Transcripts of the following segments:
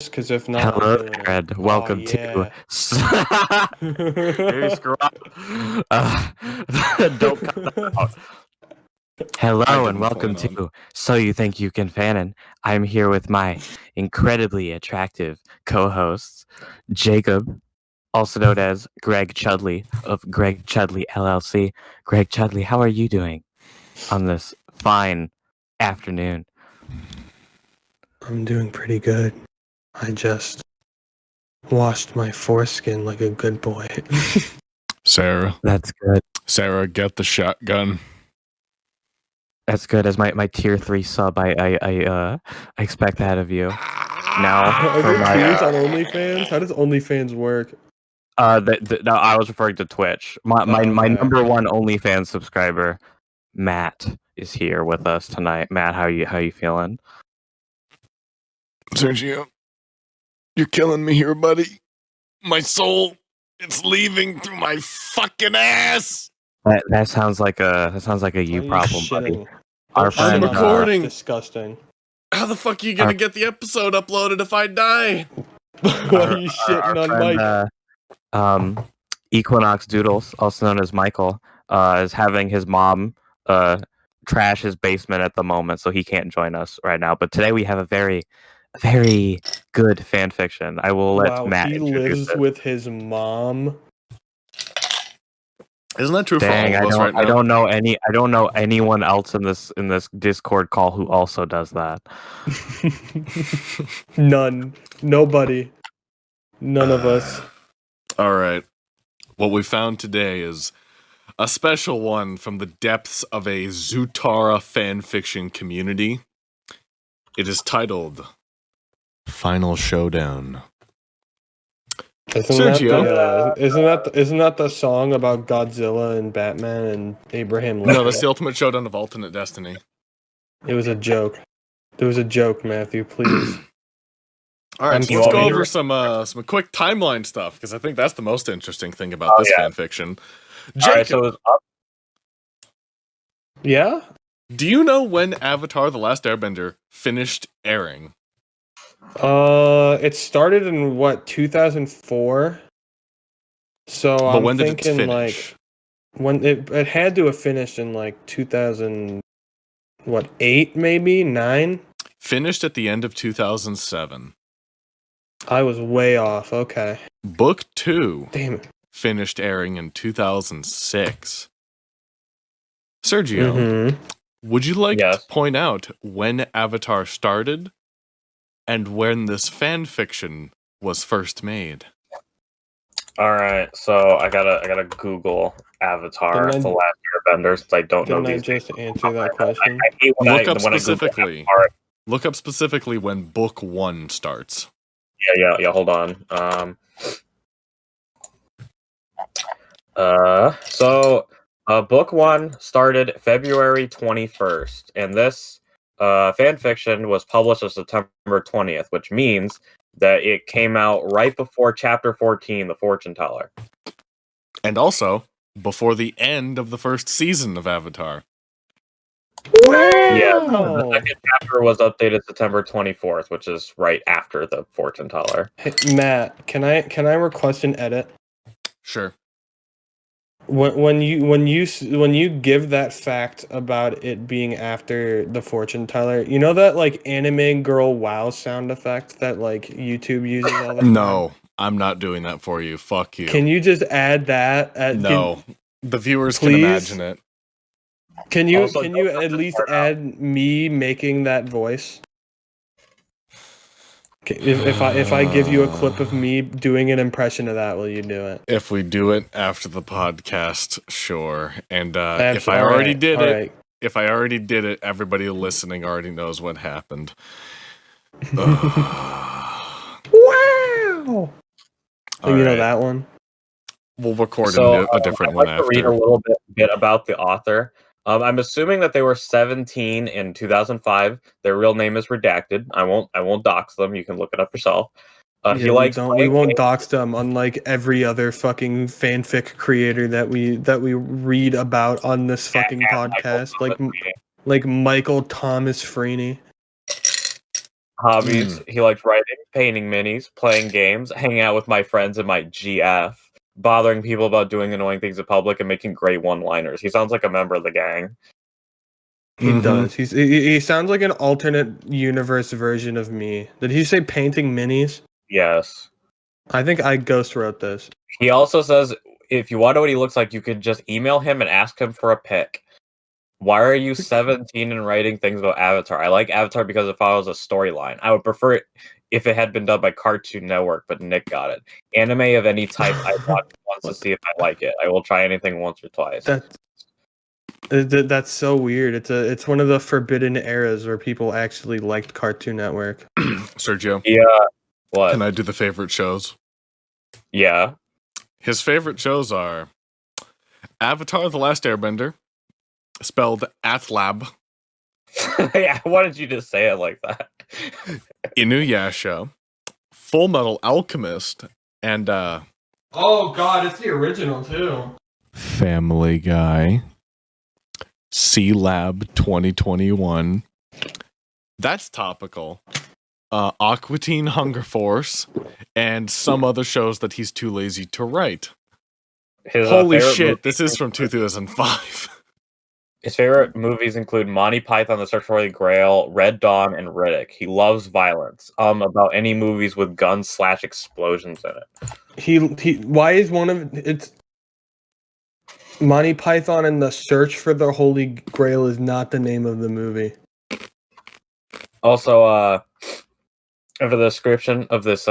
Because if not, Hello, I'm doing it. Ed. Welcome yeah. to. Hey, screw up. Don't cut that out. Hello and welcome to So You Think You Can Fanon. I'm here with my incredibly attractive co-hosts, Jacob, also known as Greg Chudley of Greg Chudley LLC. Greg Chudley, how are you doing on this fine afternoon? I'm doing pretty good. I just washed my foreskin like a good boy. Sarah, That's good. get the shotgun. That's good. As my tier 3 sub, I expect that of you. Now, Are for there my tiers on OnlyFans? How does OnlyFans work? no, I was referring to Twitch. My Okay. number one OnlyFans subscriber, Matt, is here with us tonight. Matt, how you feeling? Sergio, you're killing me here, buddy. My soul, it's leaving through my fucking ass. That sounds like a you Are you problem, shitting? buddy. Don't Our shit friend, on that. recording. That's disgusting. How the fuck are you gonna get the episode uploaded if I die? Why are you shitting on Mike? Equinox Doodles, also known as Michael, is having his mom trash his basement at the moment, so he can't join us right now. But today we have a very, very good fan fiction. I will let Matt he introduce lives it. with his mom. Isn't that true Dang, for all of us right now? I don't know anyone else in this Discord call who also does that. None. Nobody. None of us. All right. What we found today is a special one from the depths of a Zutara fanfiction community. It is titled Final Showdown. Isn't that the song about Godzilla and Batman and Abraham Lincoln? No, that's the ultimate showdown of alternate destiny. It was a joke. There was a joke, Matthew, please. All right, so let's go over some quick timeline stuff, because I think that's the most interesting thing about this fanfiction. Jacob, All right, so it's up. Yeah? Do you know when Avatar: The Last Airbender finished airing? It started in 2004. So But I'm when did it thinking finish? when it had to have finished in 2008 maybe 9. Finished at the end of 2007. I was way off. Okay. Book 2 Damn it. finished airing in 2006. Sergio, would you like to point out when Avatar started and when this fan fiction was first made? All right, so I gotta Google Avatar: The Last Airbender since I don't know these. Didn't I just answer that question? Look up specifically when book 1 starts. Yeah. Hold on. Book 1 started February 21st, and this fan fiction was published on September 20th, which means that it came out right before Chapter 14, The Fortune Teller. And also, before the end of the first season of Avatar. Wow! Yeah, the second chapter was updated September 24th, which is right after The Fortune Teller. Hey, Matt, can I request an edit? Sure. When you give that fact about it being after The Fortune Teller, you know that anime girl wow sound effect that YouTube uses all the time? No, I'm not doing that for you. Fuck you. Can you just add that? No, the viewers can imagine it. Can you at least add me making that voice? If I give you a clip of me doing an impression of that, will you do it? If we do it after the podcast, sure. And if I already did it, everybody listening already knows what happened. Wow! You know that one? We'll record a different one after. I'd like to read a little bit about the author. I'm assuming that they were 17 in 2005. Their real name is redacted. I won't dox them. You can look it up yourself. We won't dox them, unlike every other fucking fanfic creator that we read about on this fucking podcast, like Michael Thomas Freeney. Hobbies: he likes writing, painting minis, playing games, hanging out with my friends in my GF, bothering people about doing annoying things in public, and making great one-liners. He sounds like a member of the gang. He does. He sounds like an alternate universe version of me. Did he say painting minis? Yes. I think I ghost wrote this. He also says if you want to know what he looks like, you could just email him and ask him for a pic. Why are you 17 and writing things about Avatar? I like Avatar because it follows a storyline. I would prefer it if it had been done by Cartoon Network, but Nick got it. Anime of any type I watch once to see if I like it. I will try anything once or twice. That's so weird. It's one of the forbidden eras where people actually liked Cartoon Network. Sergio. Yeah. What? Can I do the favorite shows? Yeah. His favorite shows are Avatar: The Last Airbender, spelled AtLA, Yeah, why did you just say it like that? Inuyasha, Full Metal Alchemist, and Oh god, it's the original too. Family Guy, C Lab 2021. That's topical. Aqua Teen Hunger Force, and some other shows that he's too lazy to write. Holy shit, this is from 2005. His favorite movies include Monty Python, The Search for the Grail, Red Dawn, and Riddick. He loves violence. About any movies with guns/explosions in it. He why is one of it's Monty Python and the Search for the Holy Grail is not the name of the movie. Also, for the description of this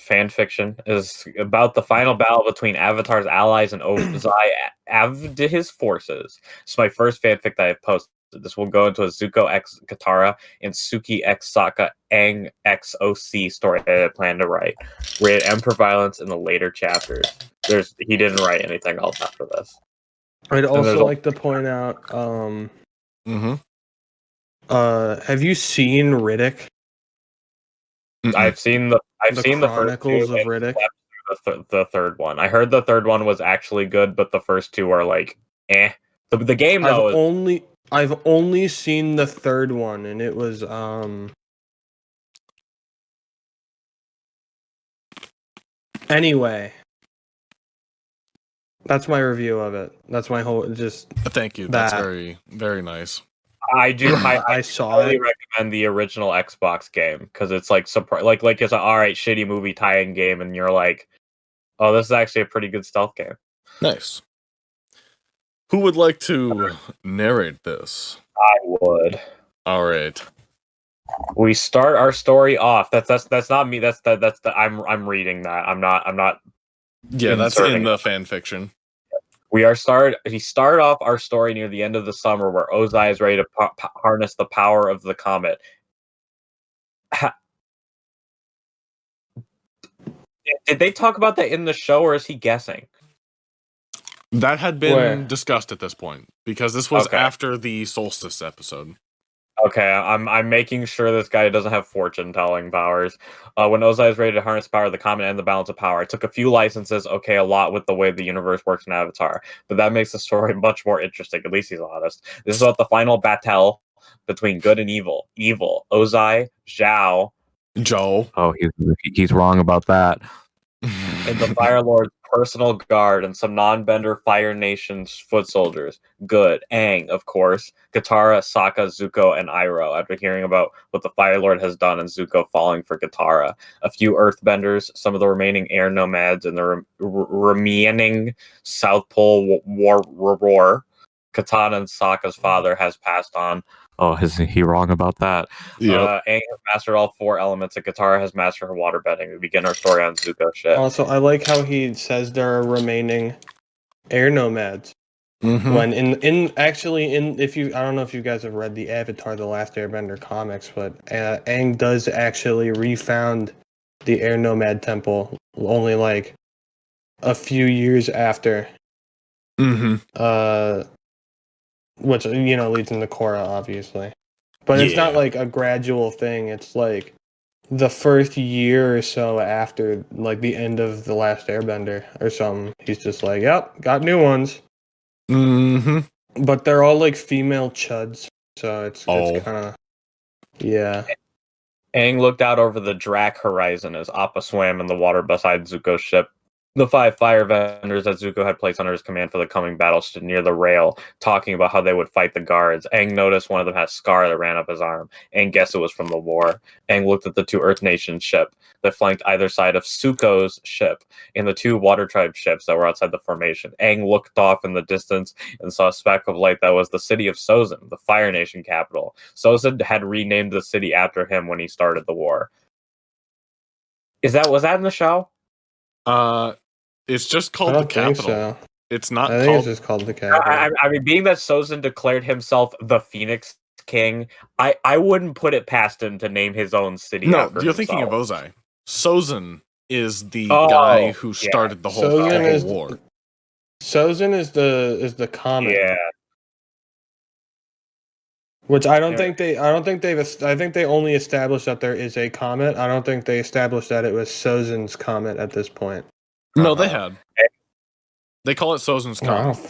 fan fiction is about the final battle between Avatar's allies and Ozai his forces. It's my first fanfic that I've posted. This will go into a Zuko x Katara and Suki x Sokka Aang x OC story that I plan to write. Rated M for violence in the later chapters. He didn't write anything else after this. I'd also like to point out, have you seen Riddick? I've seen the Chronicles the first two, of Riddick. the third one. I heard the third one was actually good, but the first two are like, eh. The game though. I've only seen the third one, and it was Anyway, that's my review of it. That's my whole Thank you. That's very, very nice. I do. I highly recommend the original Xbox game because it's like like it's an alright shitty movie tie-in game, and you're like, oh, this is actually a pretty good stealth game. Nice. Who would like to narrate this? I would. All right. We start our story off. That's not me. I'm reading that. I'm not. Yeah, that's in the fan fiction. He started off our story near the end of the summer, where Ozai is ready to harness the power of the comet. Did they talk about that in the show, or is he guessing? That had been discussed at this point, because this was after the solstice episode. Okay, I'm making sure this guy doesn't have fortune-telling powers. When Ozai is ready to harness the power of the comet and the balance of power, I took a few licenses, a lot with the way the universe works in Avatar, but that makes the story much more interesting. At least he's honest. This is about the final battle between good and evil. Evil, Ozai, Zhao. Oh, he's wrong about that. And the Fire Lord's personal guard and some non-bender Fire Nation's foot soldiers. Good. Aang, of course. Katara, Sokka, Zuko, and Iroh. After hearing about what the Fire Lord has done and Zuko falling for Katara. A few Earthbenders, some of the remaining air nomads, and the remaining South Pole war. Katana and Sokka's father has passed on. Oh, is he wrong about that? Yeah. Aang has mastered all four elements, and Katara has mastered her waterbending. We begin our story on Zuko ship. Also, I like how he says there are remaining air nomads. Mm-hmm. When if you, I don't know if you guys have read the Avatar: The Last Airbender comics, but Aang does actually refound the air nomad temple only like a few years after. Mm-hmm. Which, leads into Korra, obviously. But it's not like a gradual thing. It's like the first year or so after, like, the end of The Last Airbender or something. He's just like, yep, got new ones. Mm-hmm. But they're all, like, female chuds. So it's kind of... Yeah. Aang looked out over the Drac horizon as Appa swam in the water beside Zuko's ship. The 5 fire vendors that Zuko had placed under his command for the coming battle stood near the rail, talking about how they would fight the guards. Aang noticed one of them had a scar that ran up his arm. Aang guessed it was from the war. Aang looked at the 2 Earth Nation ships that flanked either side of Zuko's ship and the 2 Water Tribe ships that were outside the formation. Aang looked off in the distance and saw a speck of light that was the city of Sozin, the Fire Nation capital. Sozin had renamed the city after him when he started the war. Was that in the show? It's just I called the don't think capital. so. It's not I think called. it's just called the capital. I mean, being that Sozin declared himself the Phoenix King, I wouldn't put it past him to name his own city. No, after you're himself. thinking of Ozai. Sozin is the guy who started the whole war. Sozin is the comet. Yeah. Which I think they only established that there is a comet. I don't think they established that it was Sozin's comet at this point. No, they had. They call it Sozin's comet. Oh,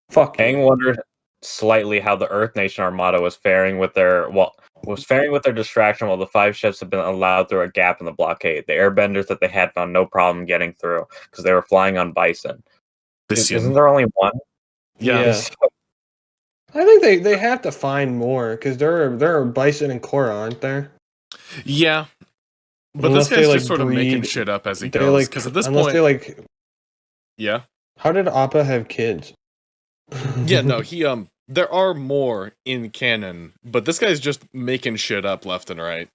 fuck. Aang wondered slightly how the Earth Nation Armada was faring with their distraction while the 5 ships had been allowed through a gap in the blockade. The airbenders that they had found no problem getting through because they were flying on Bison. Isn't there only one? Yeah. I think they have to find more because there are Bison and Korra, aren't there? Yeah. But Unless this guy's they, just sort of making breed- shit up as he they, goes. Because at this unless point, they yeah, how did Appa have kids? yeah, no, he there are more in canon, but this guy's just making shit up left and right.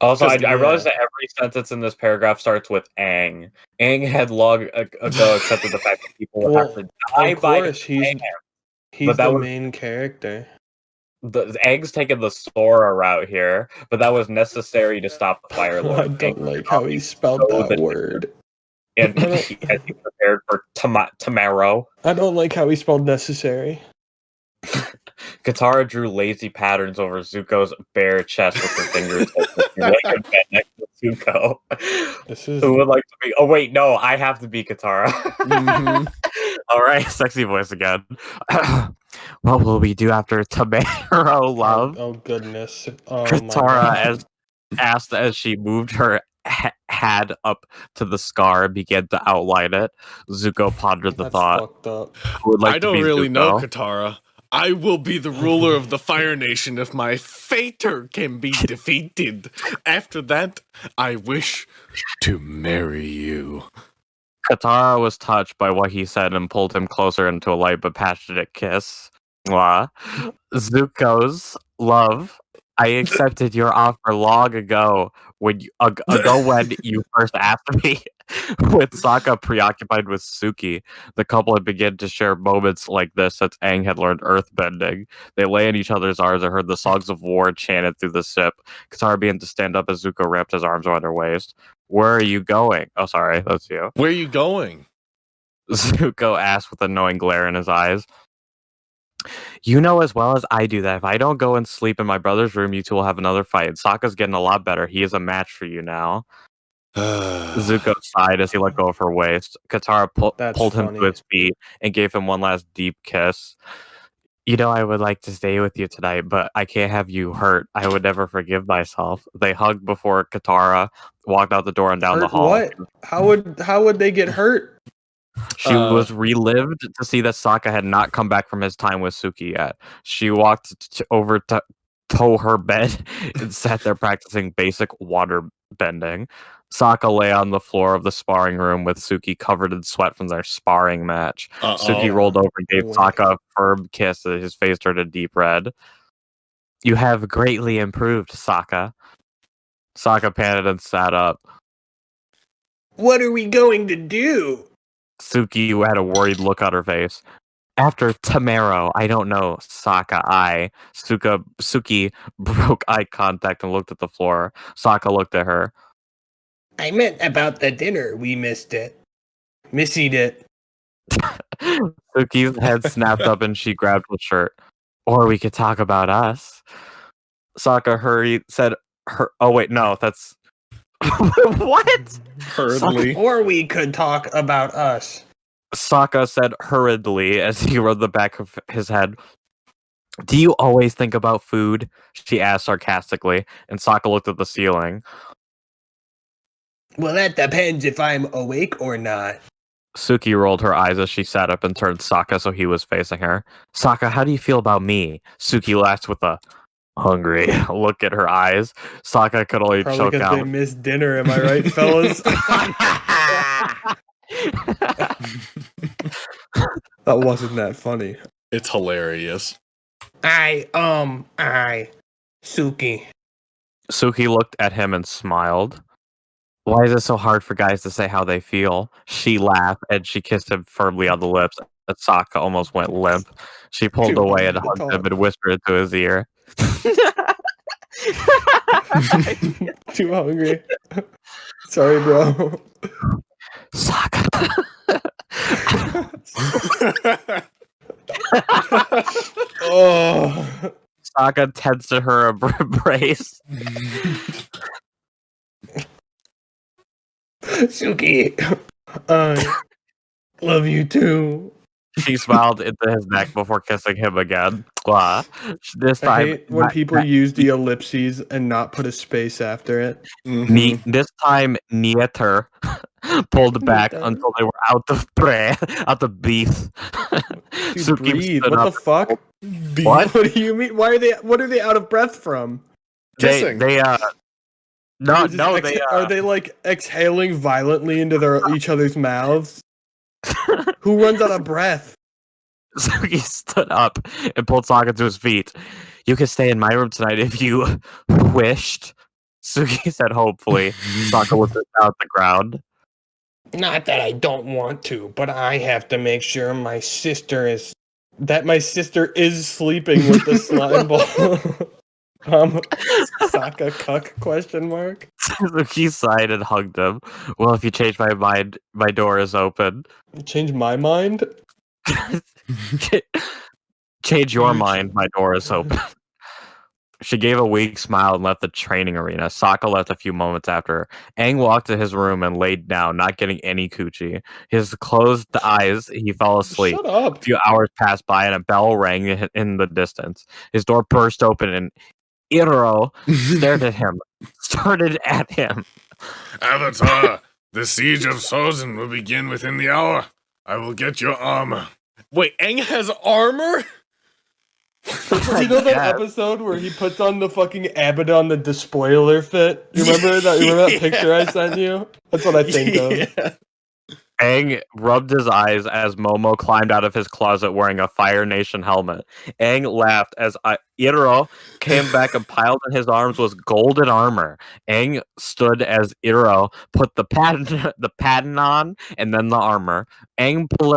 Also, I realized that every sentence in this paragraph starts with Aang. Aang had long ago accepted the fact that people would have to die by Aang. He's the main character. The Aang's taking the Sora route here, but that was necessary to stop the Fire Lord. I don't like how he spelled that word. And as he prepared for tomorrow. I don't like how he spelled necessary. Katara drew lazy patterns over Zuko's bare chest with her fingers like a bed next to Zuko. Who would like to be? Oh wait, no, I have to be Katara. Mm-hmm. All right, sexy voice again. What will we do after Tamaro love? Oh goodness! Oh, Katara asked as she moved her hand up to the scar and began to outline it. Zuko pondered the thought. Fucked up. I don't really know, Katara. I will be the ruler of the Fire Nation if my fater can be defeated. After that, I wish to marry you. Katara was touched by what he said and pulled him closer into a light but passionate kiss. Mwah. Zuko's love. I accepted your offer long ago when you first asked me. With Sokka preoccupied with Suki, the couple had begun to share moments like this since Aang had learned earthbending. They lay in each other's arms and heard the songs of war chanted through the ship. Katara began to stand up as Zuko wrapped his arms around her waist. Where are you going? Oh, sorry, that's you. Where are you going? Zuko asked with a knowing glare in his eyes. You know as well as I do that if I don't go and sleep in my brother's room, you two will have another fight. Sokka's getting a lot better. He is a match for you now. Zuko sighed as he let go of her waist. Katara pulled him to his feet and gave him one last deep kiss. You know I would like to stay with you tonight, but I can't have you hurt. I would never forgive myself. They hugged before Katara walked out the door and down the hall. What? How would they get hurt? She was relived to see that Sokka had not come back from his time with Suki yet. She walked over to tow her bed and sat there practicing basic water bending. Sokka lay on the floor of the sparring room with Suki covered in sweat from their sparring match. Suki rolled over and gave Sokka a firm kiss as his face turned a deep red. You have greatly improved, Sokka. Sokka panted and sat up. What are we going to do? Suki had a worried look on her face. After Tamaro, I don't know, Sokka, Suki broke eye contact and looked at the floor. Sokka looked at her. I meant about the dinner. We missed it. Missied it. Suki's head snapped up and she grabbed the shirt. Or we could talk about us. Sokka said, oh wait, no, that's... What? Hurriedly. Or we could talk about us. Sokka said hurriedly as he rubbed the back of his head. Do you always think about food? She asked sarcastically, and Sokka looked at the ceiling. Well, that depends if I'm awake or not. Suki rolled her eyes as she sat up and turned Sokka so he was facing her. Sokka, how do you feel about me? Suki laughed with a hungry look at her eyes. Sokka could only Probably choke because they out. missed dinner, am I right, fellas? That wasn't that funny. It's hilarious. Suki. Suki looked at him and smiled. Why is it so hard for guys to say how they feel? She laughed and she kissed him firmly on the lips. And Sokka almost went limp. She pulled Too away and hungry to hugged him talk. and whispered into his ear. Too hungry. Sorry, bro. Sokka. Oh. Sokka tensed her embrace. Suki. I love you too. She smiled into his neck before kissing him again. Blah. This I time, hate when people use the ellipses and not put a space after it. This time, Nieter pulled back Nieter. until they were out of breath, out of beef. Dude, breathe. stood What the up. fuck? What? What do you mean? Why are they? What are they out of breath from? Kissing. No, Just they are they like exhaling violently into each other's mouths? Who runs out of breath? Suki stood up and pulled Sokka to his feet. You can stay in my room tonight if you wished, Suki said hopefully. Sokka looked down at the ground. Not that I don't want to, but I have to make sure my sister is sleeping with the slime ball. Sokka cuck question mark. Suki sighed and hugged him. Well, if you change my mind, my door is open. Change my mind? Change your mind, my door is open. She gave a weak smile and left the training arena. Sokka left a few moments after her. Aang walked to his room and laid down, not getting any coochie. His closed eyes, he fell asleep. Shut up. A few hours passed by and a bell rang in the distance. His door burst open and Iro started at him. Avatar, the siege of Sozin will begin within the hour. I will get your armor. Wait, Aang has armor? Do you know that episode where he puts on the fucking Abaddon the Despoiler fit? You remember that? You remember that picture I sent you? That's what I think of. Aang rubbed his eyes as Momo climbed out of his closet wearing a Fire Nation helmet. Aang laughed as Iro came back and piled in his arms was golden armor. Aang stood as Iro put the pattern on and then the armor. Aang pulled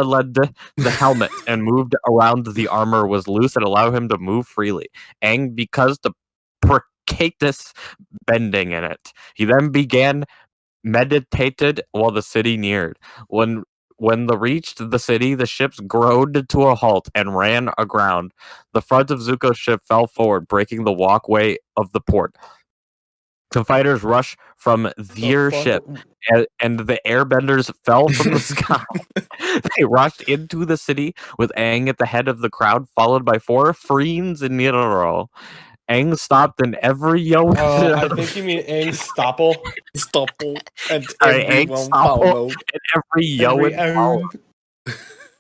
the helmet and moved around. The armor was loose and allowed him to move freely. Aang because the Pracatus bending in it. He then began meditated while the city neared. When they reached the city, the ships groaned to a halt and ran aground. The front of Zuko's ship fell forward, breaking the walkway of the port. The fighters rushed from their ship, and the airbenders fell from the sky. They rushed into the city with Aang at the head of the crowd, followed by 4 Freens in Niro. Aang stopped in every I think you mean Aang Stopple. Stopple. And Sorry, everyone Aang Stopple followed. and every Yoan followed.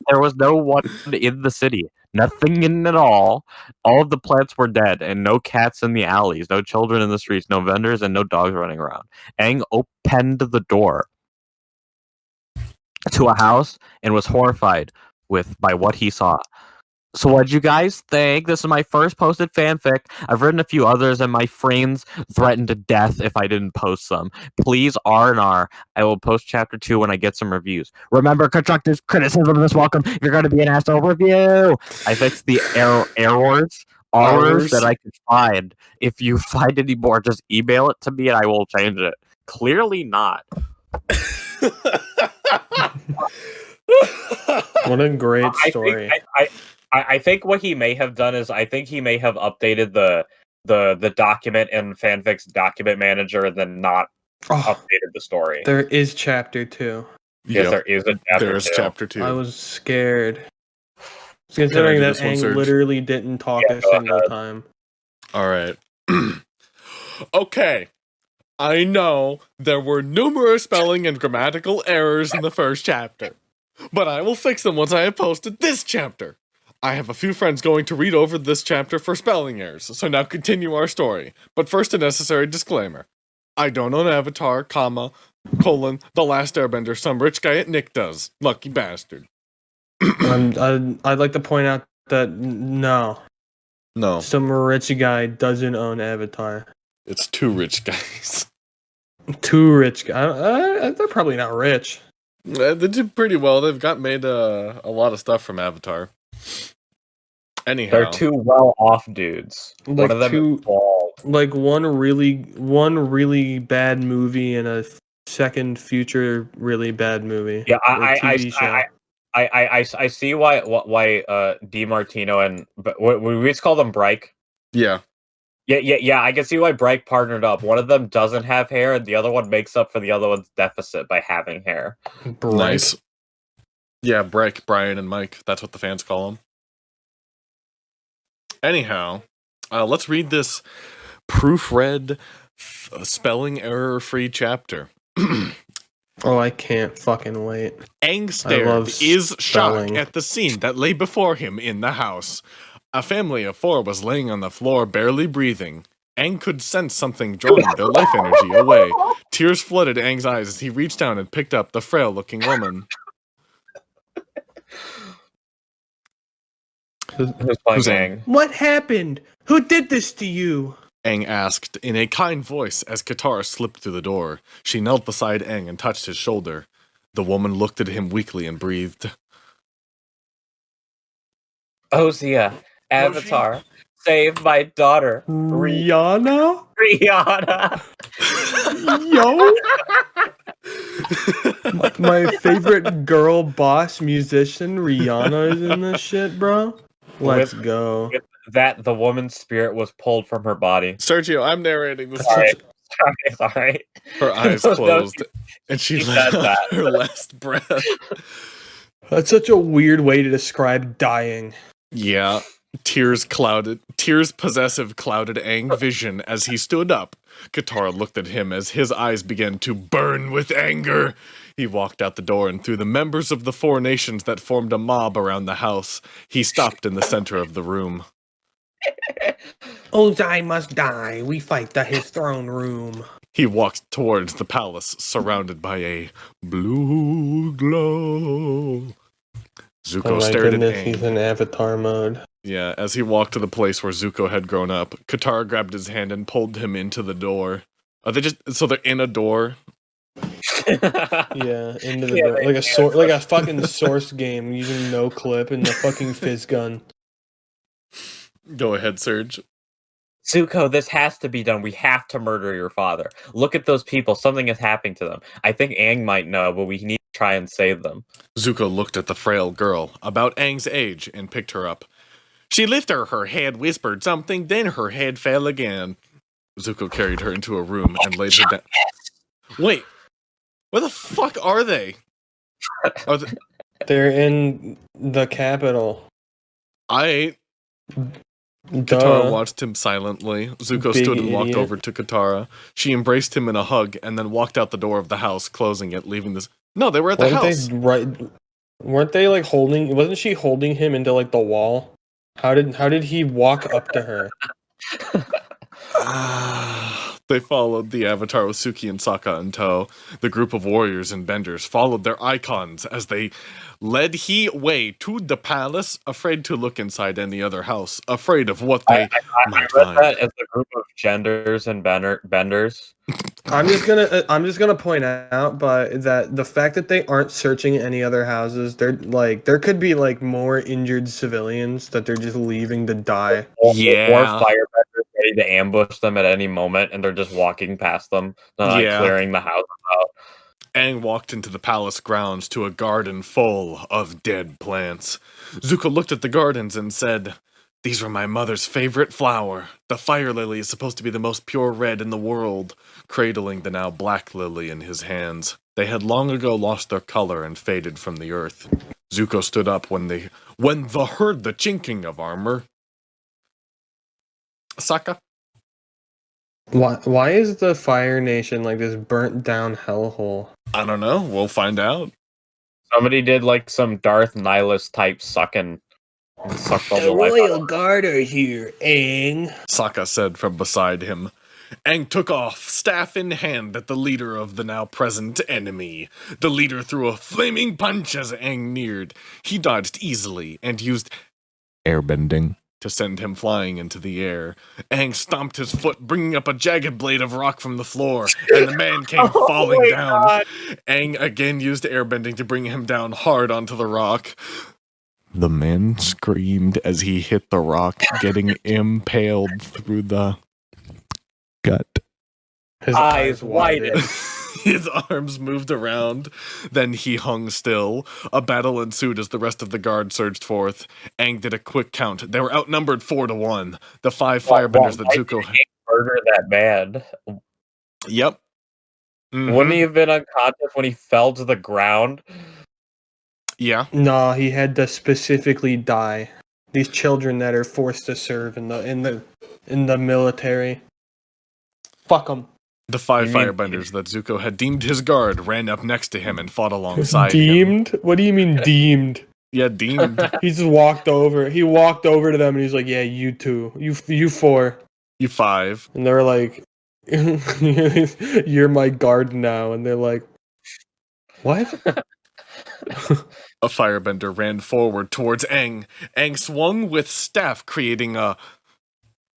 There was no one in the city. Nothing in it all. All of the plants were dead, and no cats in the alleys, no children in the streets, no vendors, and no dogs running around. Aang opened the door to a house and was horrified by what he saw. So what'd you guys think? This is my first posted fanfic. I've written a few others, and my friends threatened death if I didn't post some. Please R&R. I will post chapter 2 when I get some reviews. Remember, constructive criticism is welcome. If you're going to be an asshole review. I fixed the errors that I could find. If you find any more, just email it to me and I will change it. Clearly not. What a great story. I think what he may have done is I think he may have updated the document in fanfic's document manager and then not updated the story. There is chapter 2. Yes, there is a chapter 2. There is chapter 2. I was scared. Considering do that this one, Aang Serge? literally didn't talk Yeah, a go single ahead. time. All right. Okay. I know there were numerous spelling and grammatical errors in the first chapter, but I will fix them once I have posted this chapter. I have a few friends going to read over this chapter for spelling errors, so now continue our story. But first, a necessary disclaimer. I don't own Avatar, comma, colon, The Last Airbender, some rich guy at Nick does. Lucky bastard. I'd like to point out that no, No, some rich guy doesn't own Avatar. it's two rich guys. Too rich guy. They're probably not rich. They did pretty well. They've got made a lot of stuff from Avatar. Anyhow, They're two well-off dudes. Like One of them two- is bald. Like one really bad movie and a second future really bad movie. Yeah, or TV show. I see why DiMartino and but we just call them Bryke. yeah. Yeah. I can see why Bryke partnered up. One of them doesn't have hair, and the other one makes up for the other one's deficit by having hair. Bright. Nice. Yeah, Breck, Brian, and Mike. That's what the fans call them. Anyhow, let's read this proofread, spelling error-free chapter. Oh, I can't fucking wait. Aang love stared, is shocked spelling. at the scene that lay before him in the house. A family of 4 was laying on the floor, barely breathing. Aang could sense something drawing their life energy away. Tears flooded Aang's eyes as he reached down and picked up the frail-looking woman. Who's playing Who's Aang? What happened? Who did this to you? Aang asked in a kind voice as Katara slipped through the door. She knelt beside Aang and touched his shoulder. The woman looked at him weakly and breathed. Ozia, Avatar, save my daughter, Rihanna? Rihanna. Yo? My favorite girl boss musician, Rihanna, is in this shit, bro. Let's go. With that, the woman's spirit was pulled from her body. Sergio, I'm narrating this. Sorry. Sorry. Her eyes No, closed, and she she let said out that. her last breath. That's such a weird way to describe dying. Yeah, tears possessive clouded Aang vision as he stood up. Katara looked at him as his eyes began to burn with anger. He walked out the door and through the members of the 4 nations that formed a mob around the house. He stopped in the center of the room. Ozai must die. We fight to his throne room. He walked towards the palace, surrounded by a blue glow. Zuko Oh my stared at goodness, Aang. he's in Avatar mode. Yeah, as he walked to the place where Zuko had grown up, Katara grabbed his hand and pulled him into the door. Are they just so they're in a door? Yeah, into the Yeah, door. Like a fucking source game using no clip and the fucking fizz gun. Go ahead, Serge. Zuko, this has to be done. We have to murder your father. Look at those people. Something is happening to them. I think Aang might know, but we need to try and save them. Zuko looked at the frail girl, about Aang's age, and picked her up. She lifted her head, whispered something, then her head fell again. Zuko carried her into a room and laid her down. Wait, where the fuck are they? They're in the capital. Katara watched him silently. Zuko Big stood and walked idiot. over to Katara. She embraced him in a hug and then walked out the door of the house, closing it, leaving this. No, they were at the house. Weren't they like holding? Wasn't she holding him into like the wall? How did he walk up to her? They followed the Avatar with Suki and Sokka in tow. The group of warriors and benders followed their icons as they led he way to the palace, afraid to look inside any other house, afraid of what they might I read find. that as a group of genders and benders. I'm just gonna point out, that the fact that they aren't searching any other houses, they're like there could be like more injured civilians that they're just leaving to die. Yeah. Or firebenders ready to ambush them at any moment, and they're just walking past them, not Yeah. clearing the house out. Aang walked into the palace grounds to a garden full of dead plants. Zuko looked at the gardens and said, "These were my mother's favorite flower. The fire lily is supposed to be the most pure red in the world," cradling the now black lily in his hands. They had long ago lost their color and faded from the earth. Zuko stood up when the heard the chinking of armor. Sokka? Why is the Fire Nation like this burnt down hellhole? I don't know. We'll find out. Somebody did like some Darth Nihilus type sucking. And sucked all the life out of Guard are here, Aang. Sokka said from beside him. Aang took off, staff in hand, at the leader of the now present enemy. The leader threw a flaming punch as Aang neared. He dodged easily and used airbending to send him flying into the air. Aang stomped his foot, bringing up a jagged blade of rock from the floor, and the man came falling down. God. Aang again used airbending to bring him down hard onto the rock. The man screamed as he hit the rock, getting impaled through the gut. His Eyes widened. His arms moved around. Then he hung still. A battle ensued as the rest of the guard surged forth. Aang did a quick count. They were outnumbered 4-1. The 5 firebenders that Zuko had. Murder that man. Yep. Wouldn't he have been unconscious when he fell to the ground? Yeah. No, he had to specifically die. These children that are forced to serve in the military. Fuck them. The 5 firebenders that Zuko had deemed his guard ran up next to him and fought alongside him. Deemed? What do you mean deemed? Yeah, deemed. He just walked over. He walked over to them and he's like, "Yeah, you two, you 4." You 5. And they're like, "You're my guard now." And they're like, "What?" A firebender ran forward towards Aang. Aang swung with staff, creating a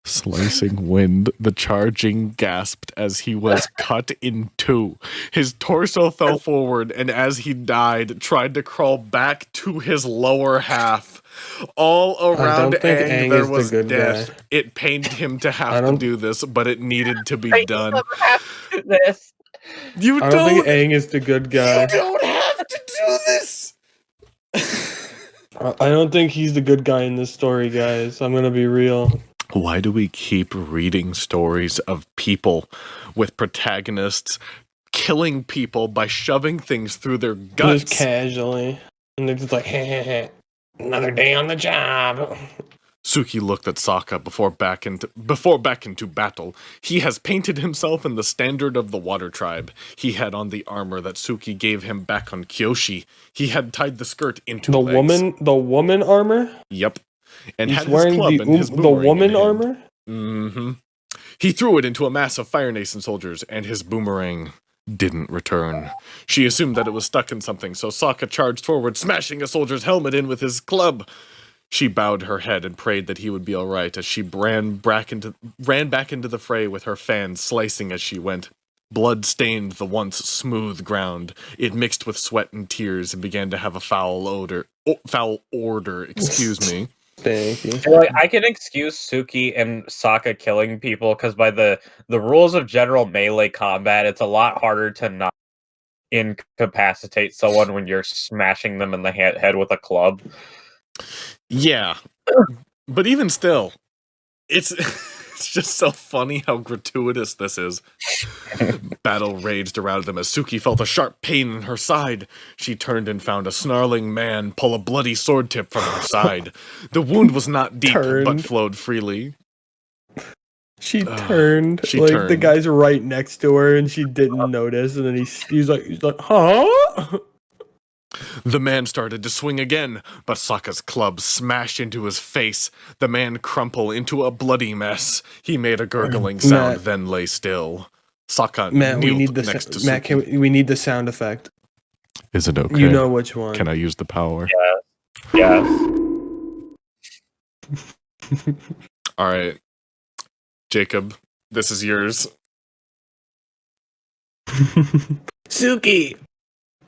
slicing wind. The charging gasped as he was cut in 2. His torso fell forward, and as he died, tried to crawl back to his lower half. All around Aang there was death. Guy. It pained him to have to do this, but it needed to be done. This. You I don't think Aang is the good guy. You don't have to do this. I don't think he's the good guy in this story, guys. I'm gonna be real. Why do we keep reading stories of people with protagonists killing people by shoving things through their guts? Just casually. And they're just like, "Heh, another day on the job." Suki looked at Sokka before back into battle. He has painted himself in the standard of the water tribe. He had on the armor that Suki gave him back on Kyoshi. He had tied the skirt into the legs. The woman armor? Yep. And He's had his wearing club and his the boomerang woman in hand. armor? Mm-hmm. He threw it into a mass of Fire Nation soldiers, and his boomerang didn't return. She assumed that it was stuck in something, so Sokka charged forward, smashing a soldier's helmet in with his club. She bowed her head and prayed that he would be all right as she ran back into the fray with her fan slicing as she went. Blood stained the once smooth ground. It mixed with sweat and tears and began to have a foul odor. Excuse me. Thank you. Like, I can excuse Suki and Sokka killing people because by the rules of general melee combat, it's a lot harder to not incapacitate someone when you're smashing them in the head with a club. Yeah, but even still, it's just so funny how gratuitous this is. Battle raged around them as Suki felt a sharp pain in her side. She turned and found a snarling man pull a bloody sword tip from her side. The wound was not deep, but flowed freely. She turned. The guy's right next to her, and she didn't notice. And then he's like, "Huh?" The man started to swing again, but Sokka's club smashed into his face. The man crumpled into a bloody mess. He made a gurgling sound, then lay still. Sokka kneeled next to Suki. We need the sound effect. Is it okay? You know which one. Can I use the power? Yes. All right. Jacob, this is yours. Suki,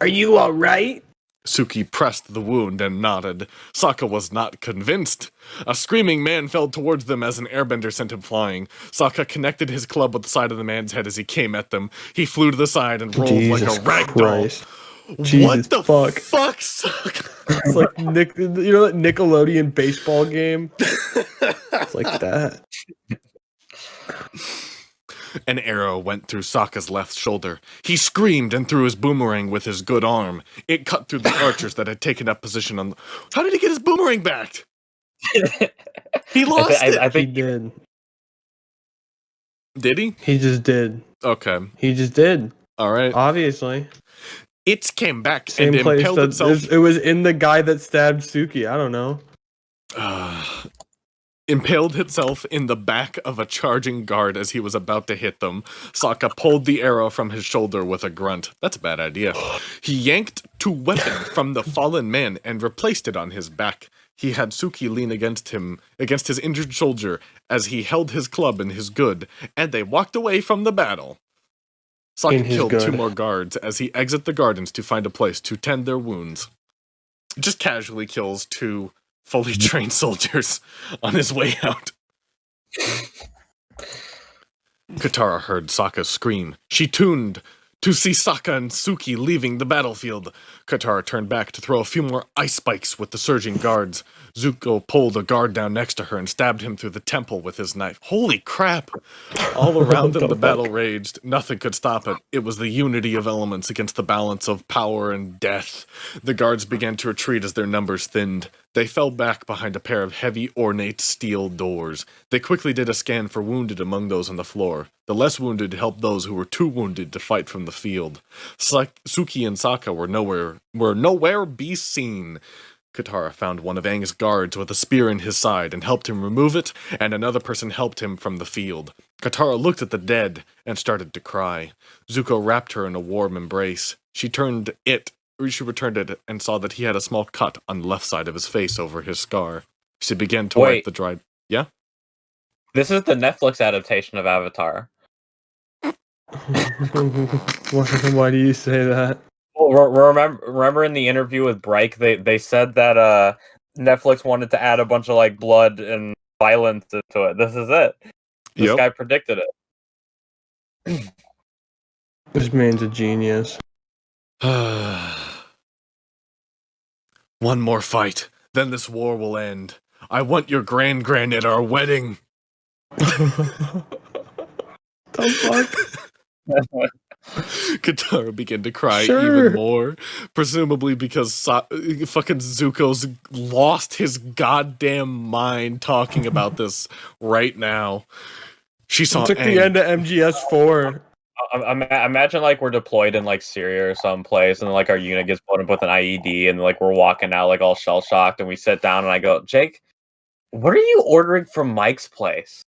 are you all right? Suki pressed the wound and nodded. Sokka was not convinced. A screaming man fell towards them as an airbender sent him flying. Sokka connected his club with the side of the man's head as he came at them. He flew to the side and rolled like a rag doll. What the fuck, Sokka? It's like that Nickelodeon baseball game. It's like that. An arrow went through Sokka's left shoulder. He screamed and threw his boomerang with his good arm. It cut through the archers that had taken up position on. How did he get his boomerang back? He lost it. I think he did. Did he? He just did. Okay. He just did. All right. Obviously. It came back Same and place impaled that itself. it was in the guy that stabbed Suki. I don't know. Impaled itself in the back of a charging guard as he was about to hit them. Sokka pulled the arrow from his shoulder with a grunt. That's a bad idea. He yanked two weapons from the fallen man and replaced it on his back. He had Suki lean against his injured shoulder, as he held his club in his good, and they walked away from the battle. Sokka killed two more guards as he exited the gardens to find a place to tend their wounds. Just casually kills two fully trained soldiers on his way out. Katara heard Sokka scream. She tuned to see Sokka and Suki leaving the battlefield. Katara turned back to throw a few more ice spikes with the surging guards. Zuko pulled a guard down next to her and stabbed him through the temple with his knife. Holy crap! All around them the battle raged. Nothing could stop it. It was the unity of elements against the balance of power and death. The guards began to retreat as their numbers thinned. They fell back behind a pair of heavy, ornate steel doors. They quickly did a scan for wounded among those on the floor. The less wounded helped those who were too wounded to fight from the field. Suki and Sokka were nowhere be seen. Katara found one of Aang's guards with a spear in his side and helped him remove it, and another person helped him from the field. Katara looked at the dead and started to cry. Zuko wrapped her in a warm embrace. She returned it and saw that he had a small cut on the left side of his face over his scar. She began to wipe the dried... Yeah? This is the Netflix adaptation of Avatar. Why do you say that? Well, remember in the interview with Bryke, they said that Netflix wanted to add a bunch of like blood and violence to it. This is it. This guy predicted it. This man's a genius. One more fight, then this war will end. I want your grand at our wedding. The fuck? Katara began to cry even more, presumably because fucking Zuko's lost his goddamn mind talking about this right now. She saw took the end of MGS4. Imagine like we're deployed in like Syria or someplace, and like our unit gets blown up with an IED, and like we're walking out like all shell shocked, and we sit down, and I go, Jake, what are you ordering from Mike's place?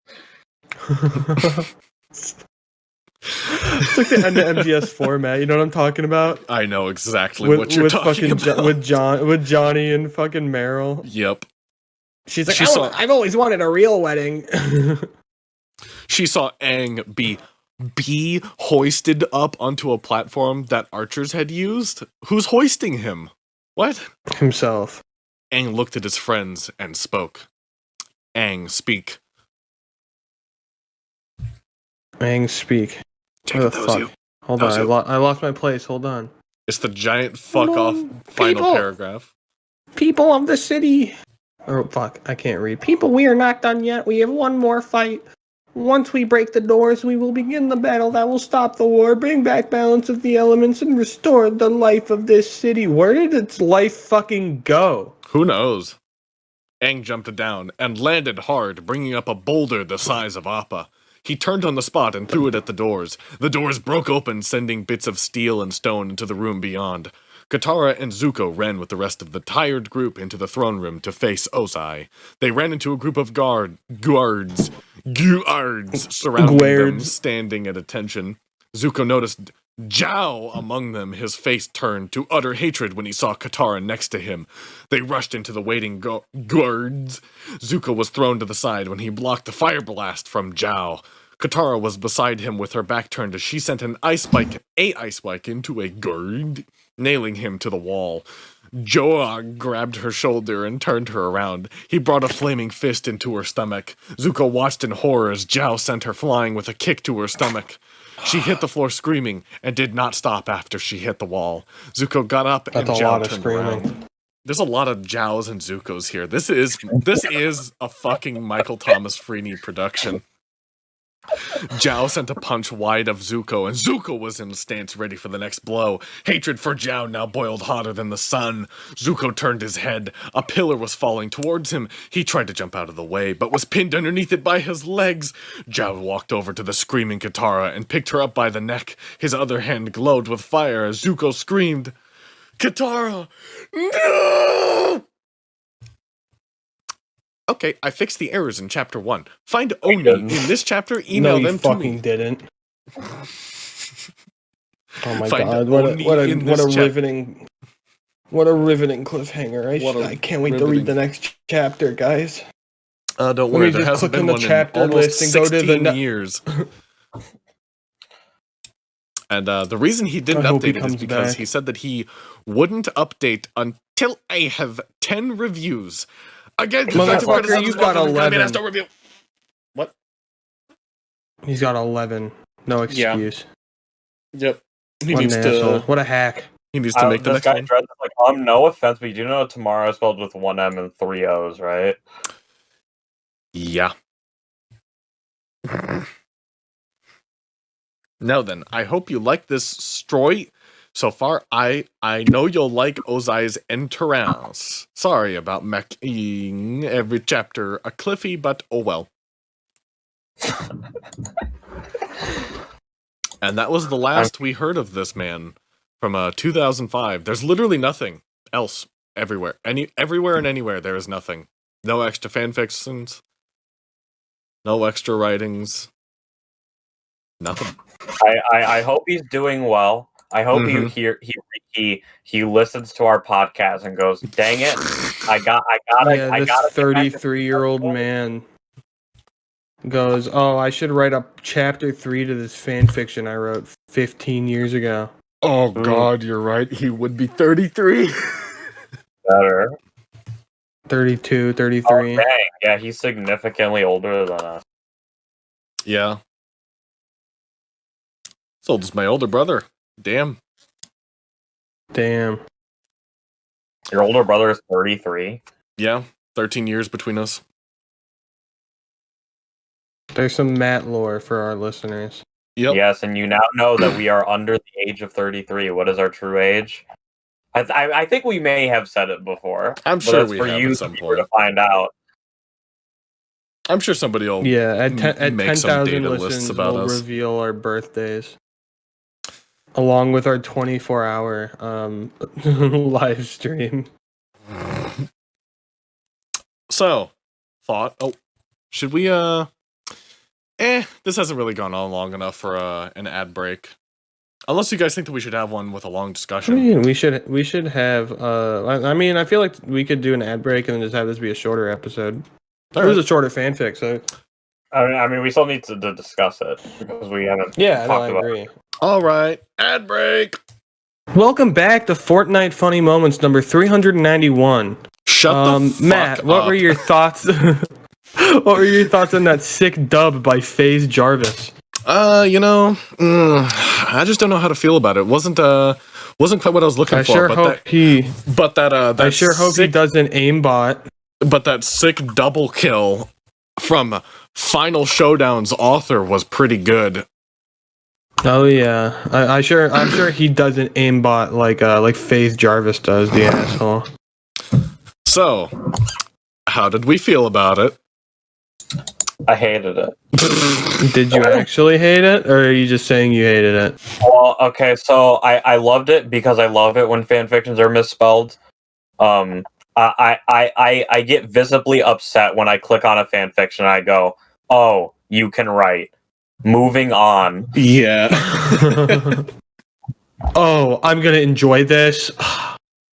It's like the end of MGS4, Matt. You know what I'm talking about? I know exactly what you're talking about. With Johnny and fucking Meryl. Yep. She's like, I've always wanted a real wedding. She saw Aang be hoisted up onto a platform that archers had used. Who's hoisting him? What? Himself. Aang looked at his friends and spoke. Aang, speak. Aang, speak. Where the fuck? Hold on, I lost my place. Hold on. It's the giant fuck off final paragraph. People of the city. Oh, fuck. I can't read. People, we are not done yet. We have one more fight. Once we break the doors, we will begin the battle that will stop the war, bring back balance of the elements, and restore the life of this city. Where did its life fucking go? Who knows? Aang jumped down and landed hard, bringing up a boulder the size of Appa. He turned on the spot and threw it at the doors. The doors broke open, sending bits of steel and stone into the room beyond. Katara and Zuko ran with the rest of the tired group into the throne room to face Ozai. They ran into a group of guards surrounding them, standing at attention. Zuko noticed Zhao among them. His face turned to utter hatred when he saw Katara next to him. They rushed into the waiting guards. Zuko was thrown to the side when he blocked the fire blast from Zhao. Katara was beside him with her back turned as she sent an ice spike into a guard, nailing him to the wall. Joa grabbed her shoulder and turned her around. He brought a flaming fist into her stomach. Zuko watched in horror as Zhao sent her flying with a kick to her stomach. She hit the floor screaming and did not stop after she hit the wall. Zuko got up and Zhao turned around. There's a lot of Zhaos and Zukos here. This is a fucking Michael Thomas Freeney production. Zhao sent a punch wide of Zuko, and Zuko was in a stance ready for the next blow. Hatred for Zhao now boiled hotter than the sun. Zuko turned his head. A pillar was falling towards him. He tried to jump out of the way, but was pinned underneath it by his legs. Zhao walked over to the screaming Katara and picked her up by the neck. His other hand glowed with fire as Zuko screamed, "Katara, no!" Okay, I fixed the errors in chapter 1. Find Oni in this chapter, email them to me. No, you fucking didn't. Oh my Find god, Oni what in a this riveting cliffhanger. I can't wait to read the next chapter, guys. Don't worry, there just hasn't click been on the one chapter in almost list and go to 16 the years. And the reason he didn't I hope he update it is comes because back. he said that he wouldn't update until I have 10 reviews. Again, Motherfucker, you got 11. Review. What? He's got 11. No excuse. Yep. He What needs an to. asshole. What a hack. He needs to make the this next guy one. Dread is like, no offense, but you do know tomorrow is spelled with 1 M and 3 O's, right? Yeah. Now then, I hope you like this story. So far, I know you'll like Ozai's entourage. Sorry about making every chapter a cliffy, but oh well. And that was the last we heard of this man from 2005. There's literally nothing else everywhere. Everywhere and anywhere there is nothing. No extra fanfictions. No extra writings. Nothing. I hope he's doing well. I hope he listens to our podcast and goes, "Dang it, I got This 33-year-old man goes, "Oh, I should write up chapter 3 to this fan fiction I wrote 15 years ago." Oh god, you're right. He would be 33. Better. 32, 33. Oh, dang. Yeah, he's significantly older than us. Yeah. As old as my older brother. Damn. Damn. Your older brother is 33. Yeah, 13 years between us. There's some Matt lore for our listeners. Yep. Yes, and you now know that we are under the age of 33. What is our true age? I think we may have said it before. I'm sure we for have you at some to point. find out. I'm sure somebody will Yeah, at make some 10,000 data listens, lists about we'll us. reveal our birthdays. Along with our 24-hour live stream. So, thought, should we, this hasn't really gone on long enough for an ad break. Unless you guys think that we should have one with a long I discussion. mean, we should have, I feel like we could do an ad break and then just have this be a shorter episode. It was a shorter fanfic, so. I mean, we still need to discuss it because we haven't Yeah, no, I talked about agree. it. All right, ad break. Welcome back to Fortnite Funny Moments number 391. Shut the fuck Matt, what up. were your thoughts? What were your thoughts on that sick dub by FaZe Jarvis? I just don't know how to feel about it. Wasn't quite what I was looking I for. sure but hope that I sure hope he doesn't aimbot. But that sick double kill from Final Showdown's author was pretty good. Oh yeah, I'm sure he doesn't aimbot like FaZe Jarvis does, the asshole. So, how did we feel about it? I hated it. Did you actually hate it, or are you just saying you hated it? Well, okay, so I loved it because I love it when fanfictions are misspelled. I get visibly upset when I click on a fanfiction and I go, "Oh, you can write." Moving on. Yeah. Oh, I'm gonna enjoy this.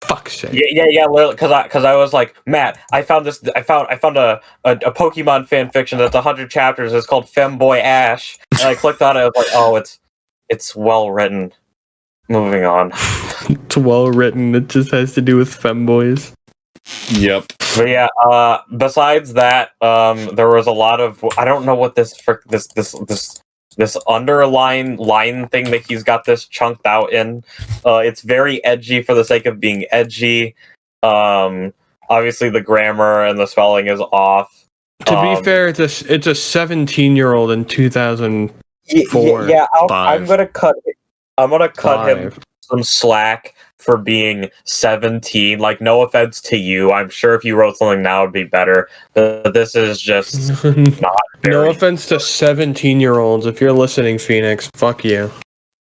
Fuck's sake. Yeah. Because I was like, Matt, I found a Pokemon fanfiction that's 100 chapters. It's called Femboy Ash, and I clicked on it. I was like, oh, it's well written. Moving on. It's well written. It just has to do with femboys. Yep. But yeah, besides that, there was a lot of, I don't know what this underline line thing that he's got this chunked out in. It's very edgy for the sake of being edgy. Obviously the grammar and the spelling is off. To be fair, it's a 17-year-old in 2004. Yeah, I'm gonna cut him some slack for being 17. Like, no offense to you, I'm sure if you wrote something now it'd be better. But this is just not. No offense to 17-year-olds. If you're listening, Phoenix, fuck you.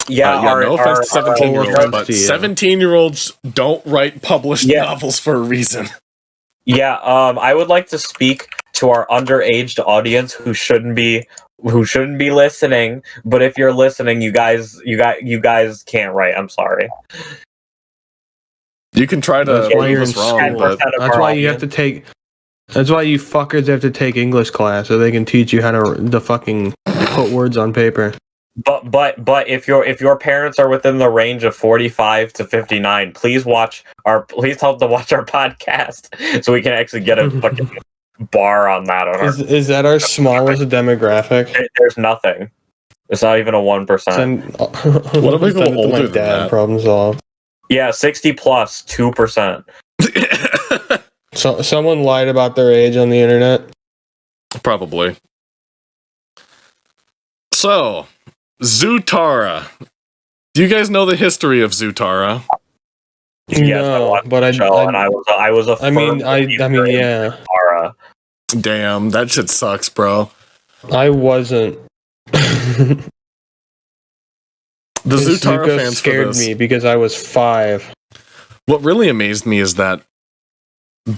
Yeah, no offense to 17-year-olds, but 17-year-olds don't write published novels for a reason. Yeah, I would like to speak to our underage audience who shouldn't be listening. But if you're listening, you guys can't write. I'm sorry. You can try to prove us wrong, but that's why you have to take. That's why you fuckers have to take English class so they can teach you how to fucking put words on paper. But if your parents are within the range of 45 to 59, please help to watch our podcast so we can actually get a fucking bar on that. Is that our smallest demographic? There's nothing. It's not even a 1%. What if we go older than that? Problem solved. Yeah, 60 plus 2%. So someone lied about their age on the internet. Probably. So, Zutara. Do you guys know the history of Zutara? Yes, no, I was a I mean, yeah. Zutara. Damn, that shit sucks, bro. I wasn't. The Zutara fans scared me because I was 5. What really amazed me is that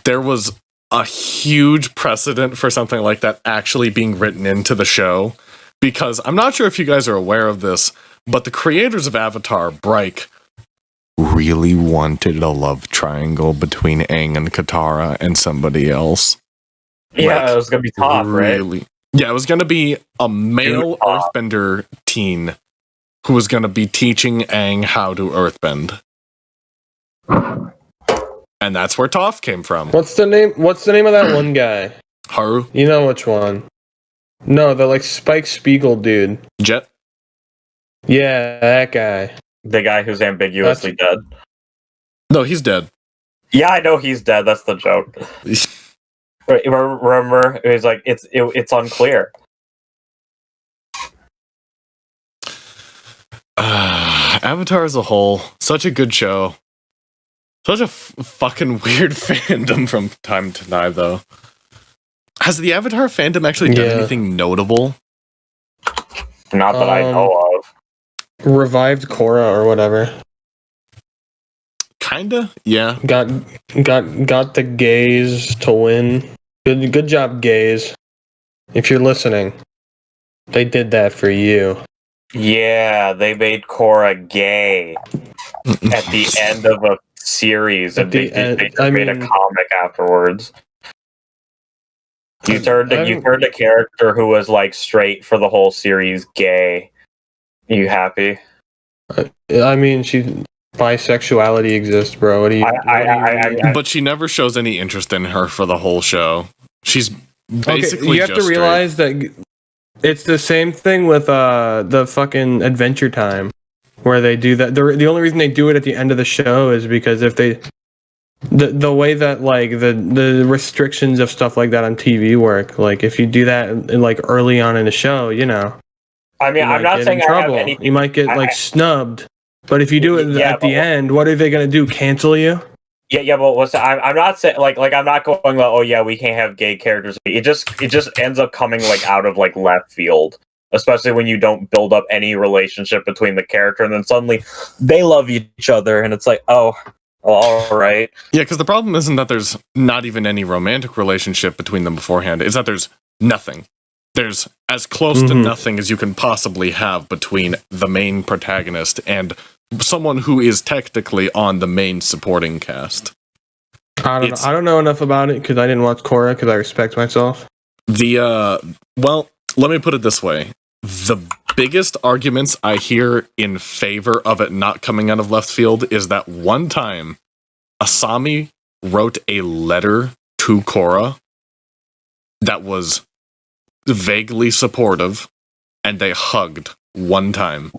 there was a huge precedent for something like that actually being written into the show. Because I'm not sure if you guys are aware of this, but the creators of Avatar, Bryke, really wanted a love triangle between Aang and Katara and somebody else. Yeah, it was gonna be Toph, right? Yeah, it was gonna be a male earthbender teen who was gonna be teaching Aang how to earthbend. And that's where Toph came from. What's the name of that one guy? Haru? You know which one. No, the Spike Spiegel dude. Jet? Yeah, that guy. The guy who's ambiguously dead. No, he's dead. Yeah, I know he's dead. That's the joke. Remember, it was like it's unclear. Avatar as a whole, such a good show. Such a fucking weird fandom from time to time, though. Has the Avatar fandom actually done anything notable? Not that I know of. Revived Korra or whatever. Kinda, yeah. Got the gays to win. Good job, gays. If you're listening, they did that for you. Yeah, they made Korra gay at the end of a series, and they made a comic afterwards. You turned a character who was like straight for the whole series gay. You happy? I mean, bisexuality exists, bro. What do you? But she never shows any interest in her for the whole show. She's basically. You have to realize that it's the same thing with the fucking Adventure Time, where they do that. The only reason they do it at the end of the show is because if they. The way that like the restrictions of stuff like that on TV work, like if you do that in, like early on in the show, you know. I mean, I'm not saying I have anything. You might get snubbed, but if you do it at the end, what are they gonna do? Cancel you? Yeah, but I'm not saying like I'm not going like, oh yeah, we can't have gay characters. It just ends up coming like out of like left field, especially when you don't build up any relationship between the character, and then suddenly they love each other, and it's like, oh. All right. Yeah, because the problem isn't that there's not even any romantic relationship between them beforehand. It's that there's nothing. There's as close to nothing as you can possibly have between the main protagonist and someone who is technically on the main supporting cast. I don't know enough about it because I didn't watch Korra because I respect myself. Well, let me put it this way. The biggest arguments I hear in favor of it not coming out of left field is that one time Asami wrote a letter to Korra that was vaguely supportive, and they hugged one time.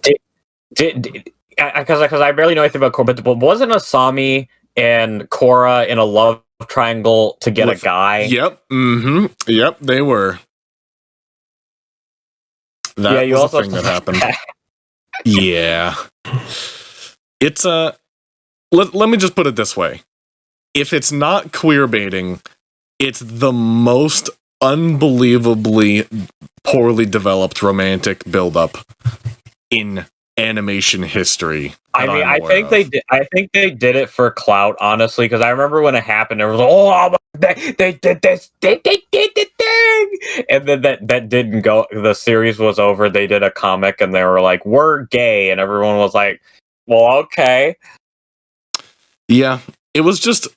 Because I barely know anything about Korra, but wasn't Asami and Korra in a love triangle to get a guy. Yep. Yep, they were. That you was also a thing that happened. Yeah. It's let me just put it this way. If it's not queer baiting, it's the most unbelievably poorly developed romantic buildup in animation history. I mean, I think they did it for clout, honestly, because I remember when it happened, there was they did this, they did the thing, and then that didn't go. The series was over. They did a comic, and they were like, "We're gay," and everyone was like, "Well, okay." Yeah, it was just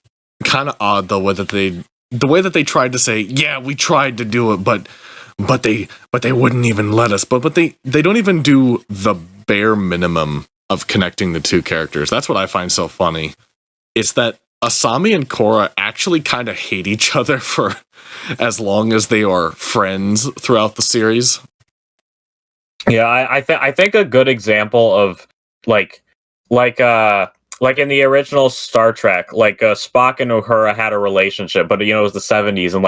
kind of odd the way that they tried to say, "Yeah, we tried to do it, but they wouldn't even let us." But they don't even do the bare minimum of connecting the two characters. That's what I find so funny. It's that Asami and Korra actually kind of hate each other for as long as they are friends throughout the series. Yeah, I think a good example of like in the original Star Trek, Spock and Uhura had a relationship, but it was the 70s, and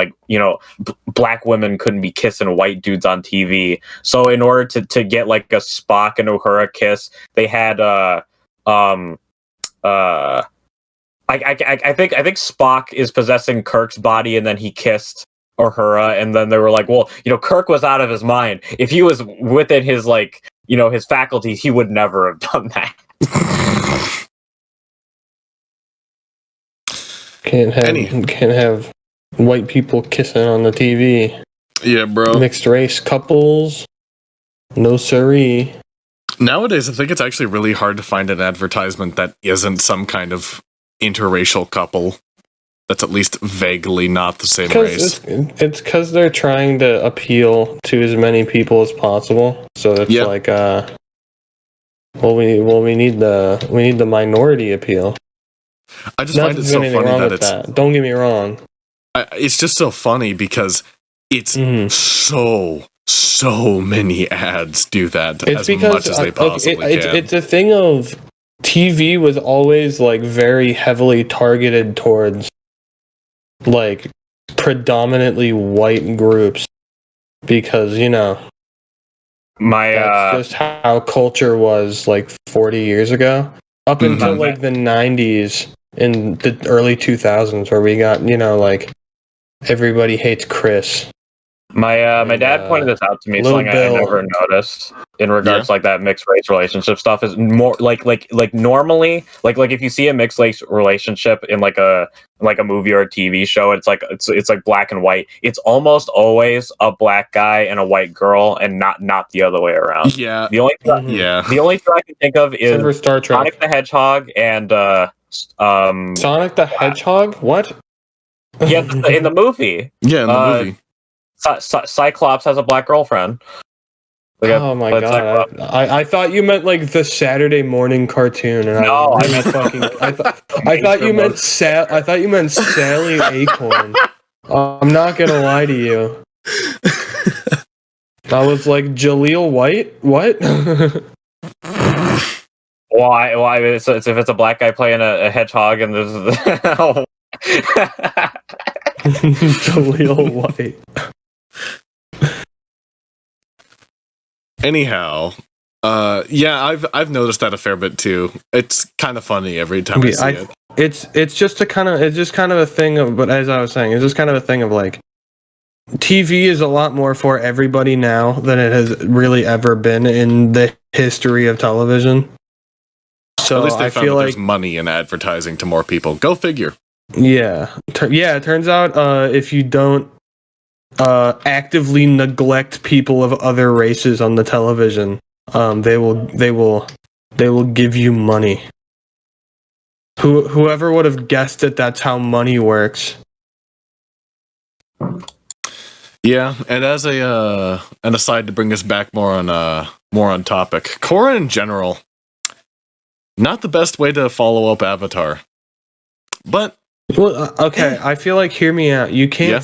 black women couldn't be kissing white dudes on TV. So in order to get like a Spock and Uhura kiss, they had I think Spock is possessing Kirk's body, and then he kissed Uhura, and then they were like, well, Kirk was out of his mind. If he was within his his faculties, he would never have done that. Can't have white people kissing on the TV. Yeah, bro. Mixed race couples. No siree. Nowadays, I think it's actually really hard to find an advertisement that isn't some kind of interracial couple that's at least vaguely not the same race. It's because they're trying to appeal to as many people as possible. So it's like, we need the minority appeal. I just find it so funny that it's. Don't get me wrong. It's just so funny because it's so many ads do that much as they possibly can. It's a thing of TV was always very heavily targeted towards predominantly white groups because that's just how culture was 40 years ago up until the 90s and the early 2000s where we got everybody hates Chris. My dad pointed this out to me, something I never noticed in regards to that mixed race relationship stuff is more normally if you see a mixed race relationship in a movie or a TV show, it's like black and white. It's almost always a black guy and a white girl, and not the other way around. Yeah. The only two I can think of is Star Trek. Sonic the Hedgehog and Sonic the Hedgehog? What? Yeah, in the movie. Yeah, in the movie. Cyclops has a black girlfriend. Oh my god! I thought you meant the Saturday morning cartoon, and I thought you meant Sally Acorn. I'm not gonna lie to you. I was like Jaleel White. What? Why? It's if it's a black guy playing a hedgehog, and there's Jaleel White. Anyhow, I've noticed that a fair bit too. It's kind of funny every time I see it. It's just kind of a thing of, but as I was saying, it's just kind of a thing of TV is a lot more for everybody now than it has really ever been in the history of television. So at least they found feel there's money in advertising to more people. Go figure. Yeah. It turns out if you don't actively neglect people of other races on the television, they will give you money. Whoever would have guessed it? That's how money works. Yeah, and as an aside to bring us back more on topic, Korra in general, not the best way to follow up Avatar, but. Well, okay, I feel like, hear me out. You can't. Yeah.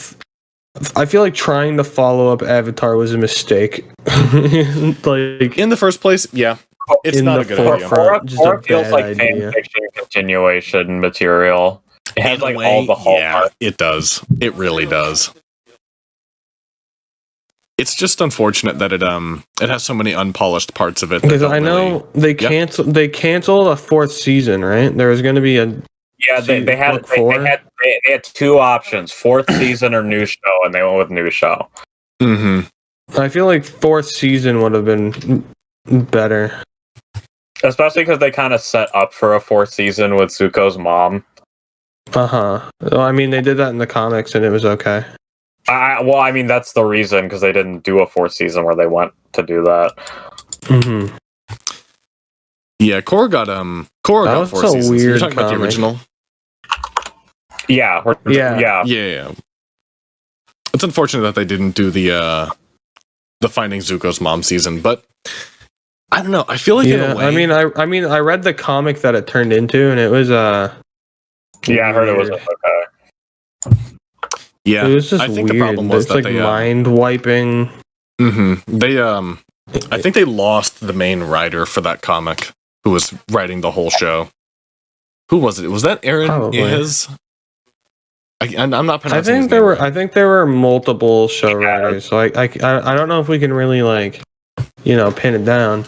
I feel like trying to follow up Avatar was a mistake. In the first place, yeah, it's not a good idea. Korra feels like fanfiction continuation material. It has In a like way, all the hallmarks. it does. It really does. It's just unfortunate that it has so many unpolished parts of it. Because I know they canceled a fourth season, right? There was going to be a they had 2 options: 4th season or new show, and they went with new show. Mm-hmm. I feel like 4th season would have been better, especially because they kind of set up for a 4th season with Zuko's mom. Well, I mean, they did that in the comics, and it was okay. Well, I mean, that's the reason, because they didn't do a 4th season where they went to do that. Mm-hmm. Yeah, Korra got 4 seasons. Weird You're talking about the comic. original? Yeah. Yeah. It's unfortunate that they didn't do the Finding Zuko's mom season, but I don't know. I feel like in a way, I mean, I read the comic that it turned into, and it was yeah, I heard it was okay. Yeah, it was just I think weird. the problem was it's that like they mind wiping. Mm-hmm. They I think they lost the main writer for that comic, who was writing the whole show. Who was it? Was that Aaron? I'm not pronouncing. I think there were multiple show writers, so I don't know if we can really pin it down.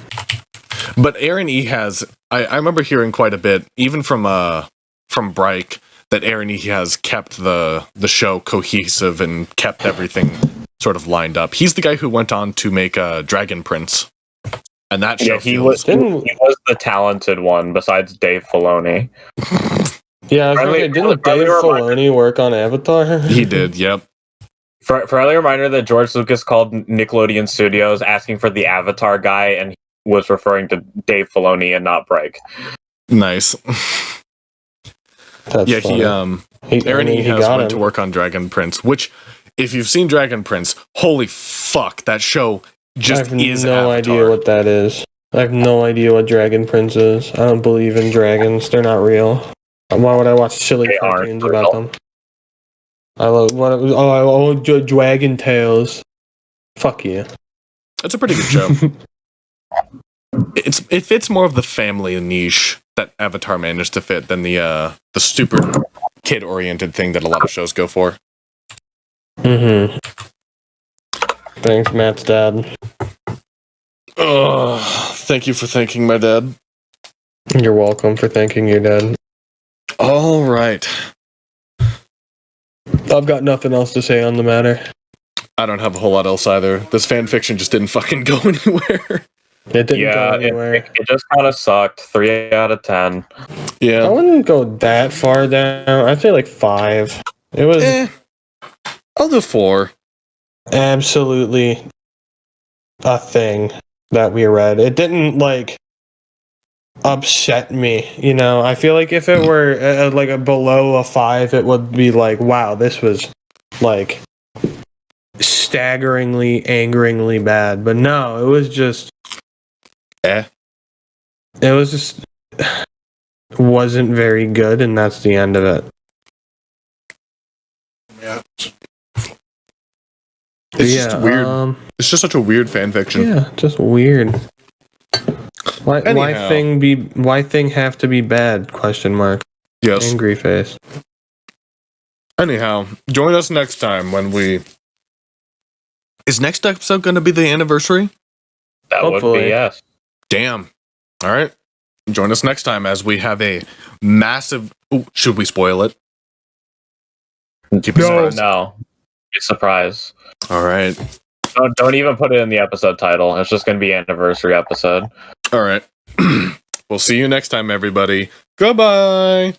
But Aaron E has. I remember hearing quite a bit, even from Bryke, that Aaron E has kept the show cohesive and kept everything sort of lined up. He's the guy who went on to make Dragon Prince, and that show. Yeah, he was the talented one besides Dave Filoni. Yeah, didn't Dave Filoni work on Avatar? He did. Yep. Friendly reminder that George Lucas called Nickelodeon Studios asking for the Avatar guy, and he was referring to Dave Filoni and not Bryke. Nice. That's funny. Aaron E has went to work on Dragon Prince, which, if you've seen Dragon Prince, holy fuck, that show just is I have no idea what that is. I have no idea what Dragon Prince is. I don't believe in dragons. They're not real. Why would I watch silly cartoons about them? I love Dragon Tales. Fuck you. It's a pretty good show. It fits more of the family niche that Avatar managed to fit than the stupid kid-oriented thing that a lot of shows go for. Mm-hmm. Thanks, Matt's dad. Thank you for thanking my dad. You're welcome for thanking your dad. All right. I've got nothing else to say on the matter. I don't have a whole lot else either. This fan fiction just didn't fucking go anywhere. It didn't go anywhere. It just kind of sucked. 3 out of 10. Yeah. I wouldn't go that far down. I'd say like 5. It was I'll do 4. Absolutely a thing that we read. It didn't upset me, I feel like if it were below a 5, it would be like, wow, this was staggeringly, angeringly bad. But no, it was just it was just wasn't very good, and that's the end of it. Yeah. It's just weird. It's just such a weird fan fiction. Yeah, just weird. Why thing have to be bad? Question mark. Yes. Angry face. Anyhow, join us next time when we. Is next episode going to be the anniversary? That Hopefully. would be yes. Damn. All right. Join us next time as we have a massive. Ooh, should we spoil it? Keep it surprised. No. Be surprised. All right. Don't even put it in the episode title. It's just going to be anniversary episode. All right. We'll see you next time, everybody. Goodbye.